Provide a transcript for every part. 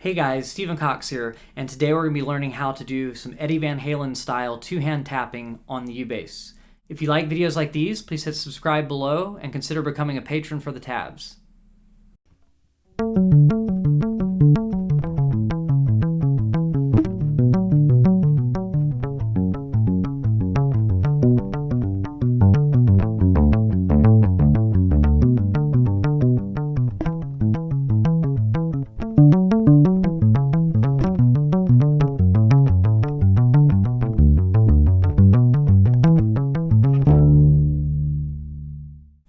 Hey guys, Stephen Cox here, and today we're going to be learning how to do some Eddie Van Halen style two-hand tapping on the U-bass. If you like videos like these, please hit subscribe below and consider becoming a patron for the tabs.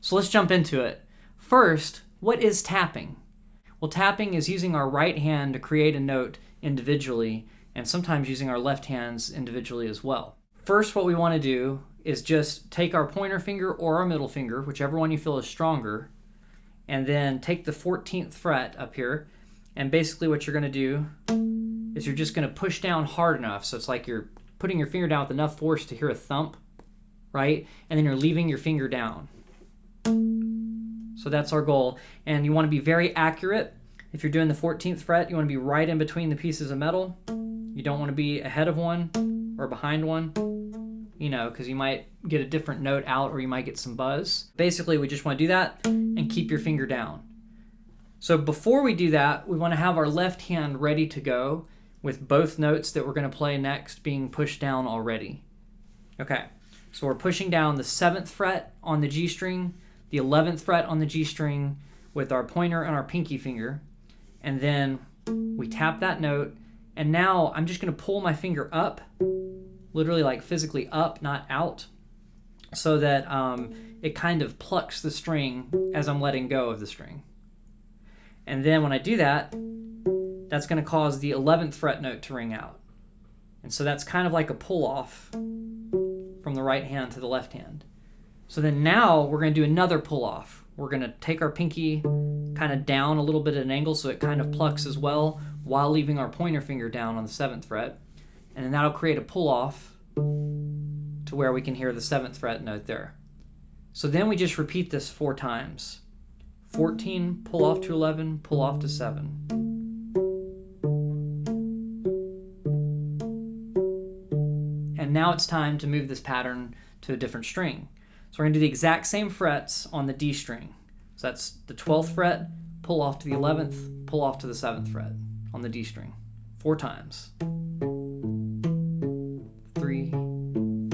So let's jump into it. First, what is tapping? Well, tapping is using our right hand to create a note individually, and sometimes using our left hands individually as well. First, what we want to do is just take our pointer finger or our middle finger, whichever one you feel is stronger, and then take the 14th fret up here, and basically what you're going to do is you're just going to push down hard enough, so it's like you're putting your finger down with enough force to hear a thump, right? And then you're leaving your finger down. So that's our goal, and you want to be very accurate. If you're doing the 14th fret, you want to be right in between the pieces of metal. You don't want to be ahead of one or behind one, because you might get a different note out or you might get some buzz. Basically, we just want to do that and keep your finger down. So before we do that, we want to have our left hand ready to go with both notes that we're going to play next being pushed down already. Okay, so we're pushing down the 7th fret on the G string, the 11th fret on the G string with our pointer and our pinky finger, and then we tap that note, and now I'm just going to pull my finger up, literally like physically up, not out, so that it kind of plucks the string as I'm letting go of the string. And then when I do that, that's going to cause the 11th fret note to ring out. And so that's kind of like a pull off from the right hand to the left hand. So then now we're going to do another pull off. We're going to take our pinky kind of down a little bit at an angle so it kind of plucks as well while leaving our pointer finger down on the 7th fret. And then that'll create a pull off to where we can hear the 7th fret note there. So then we just repeat this 4 times. 14, pull off to 11, pull off to 7. And now it's time to move this pattern to a different string. So we're going to do the exact same frets on the D string. So that's the 12th fret, pull off to the 11th, pull off to the 7th fret on the D string. 4 times. 3,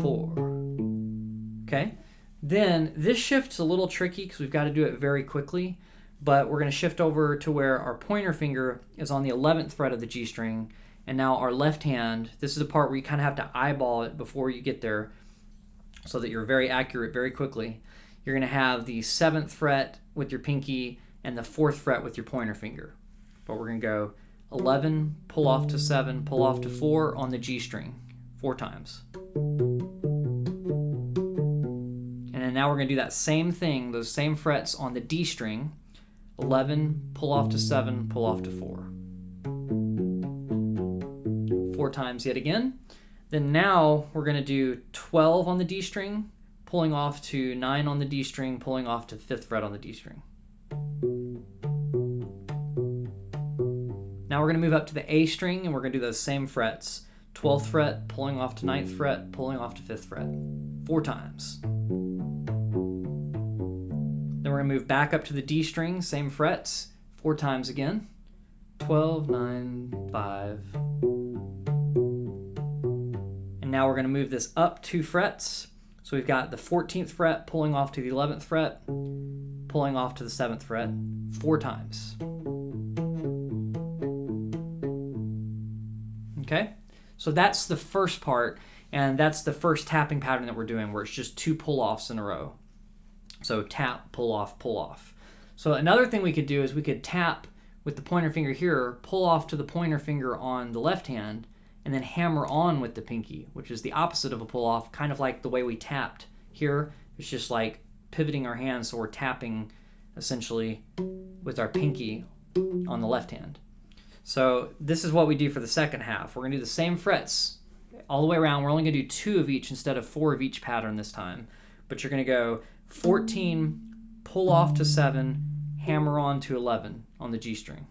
4. Okay? Then this shift's a little tricky because we've got to do it very quickly, but we're going to shift over to where our pointer finger is on the 11th fret of the G string, and now our left hand, this is the part where you kind of have to eyeball it before you get there, so that you're very accurate very quickly. You're going to have the 7th fret with your pinky and the 4th fret with your pointer finger. But we're going to go 11, pull off to 7, pull off to 4 on the G string, 4 times. And then now we're going to do that same thing, those same frets on the D string, 11, pull off to 7, pull off to 4. 4 times yet again. Then now we're going to do 12 on the D string, pulling off to 9 on the D string, pulling off to 5th fret on the D string. Now we're going to move up to the A string and we're going to do those same frets. 12th fret, pulling off to 9th fret, pulling off to 5th fret. 4 times. Then we're going to move back up to the D string, same frets, 4 times again. 12, 9, 5. Now we're going to move this up 2 frets. So we've got the 14th fret pulling off to the 11th fret, pulling off to the 7th fret, 4 times. Okay, so that's the first part, and that's the first tapping pattern that we're doing, where it's just 2 pull-offs in a row. So tap, pull off, pull off. So another thing we could do is we could tap with the pointer finger here, pull off to the pointer finger on the left hand, and then hammer on with the pinky, which is the opposite of a pull-off, kind of like the way we tapped here. It's just like pivoting our hands, so we're tapping essentially with our pinky on the left hand. So this is what we do for the second half. We're going to do the same frets all the way around. We're only going to do 2 of each instead of 4 of each pattern this time. But you're going to go 14, pull off to 7, hammer on to 11 on the G string.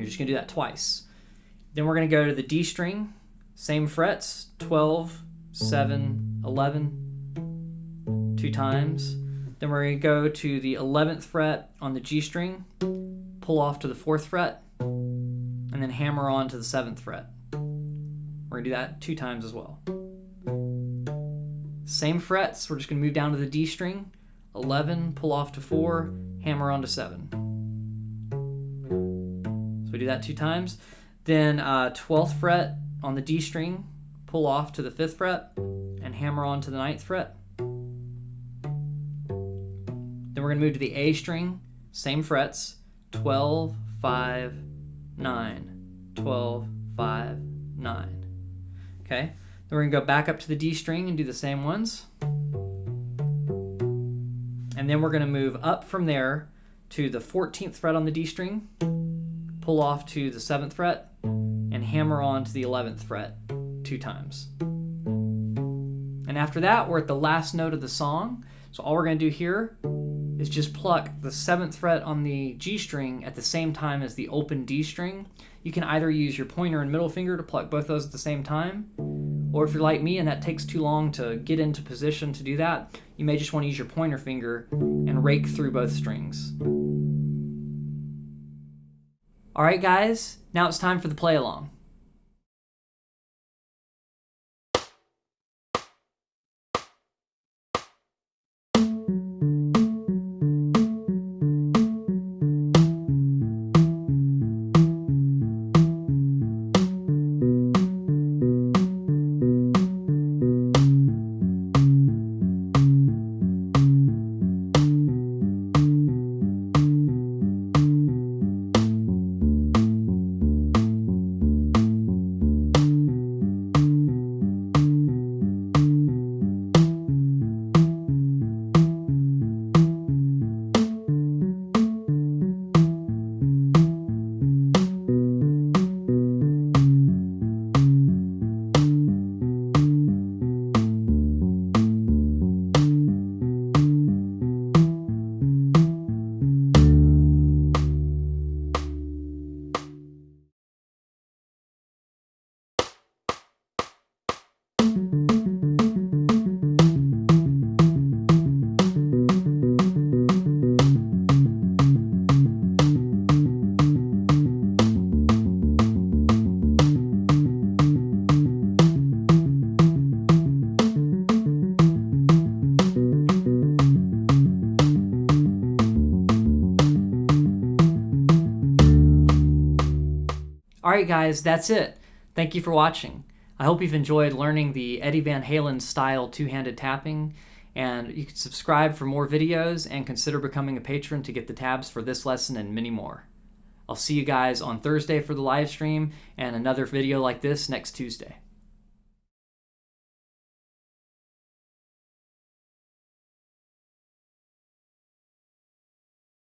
You're just going to do that twice. Then we're going to go to the D string, same frets, 12, 7, 11, 2 times. Then we're going to go to the 11th fret on the G string, pull off to the 4th fret, and then hammer on to the 7th fret. We're going to do that 2 times as well. Same frets, we're just going to move down to the D string, 11, pull off to 4, hammer on to 7. So we do that 2 times. Then 12th fret on the D string, pull off to the 5th fret, and hammer on to the 9th fret. Then we're going to move to the A string, same frets, 12, 5, 9, 12, 5, 9. Okay, then we're going to go back up to the D string and do the same ones. And then we're going to move up from there to the 14th fret on the D string, pull off to the 7th fret, and hammer on to the 11th fret 2 times. And after that, we're at the last note of the song. So all we're going to do here is just pluck the 7th fret on the G string at the same time as the open D string. You can either use your pointer and middle finger to pluck both those at the same time, or if you're like me and that takes too long to get into position to do that, you may just want to use your pointer finger and rake through both strings. Alright guys, now it's time for the play along. Alright guys, that's it. Thank you for watching. I hope you've enjoyed learning the Eddie Van Halen style two-handed tapping, and you can subscribe for more videos and consider becoming a patron to get the tabs for this lesson and many more. I'll see you guys on Thursday for the live stream and another video like this next Tuesday.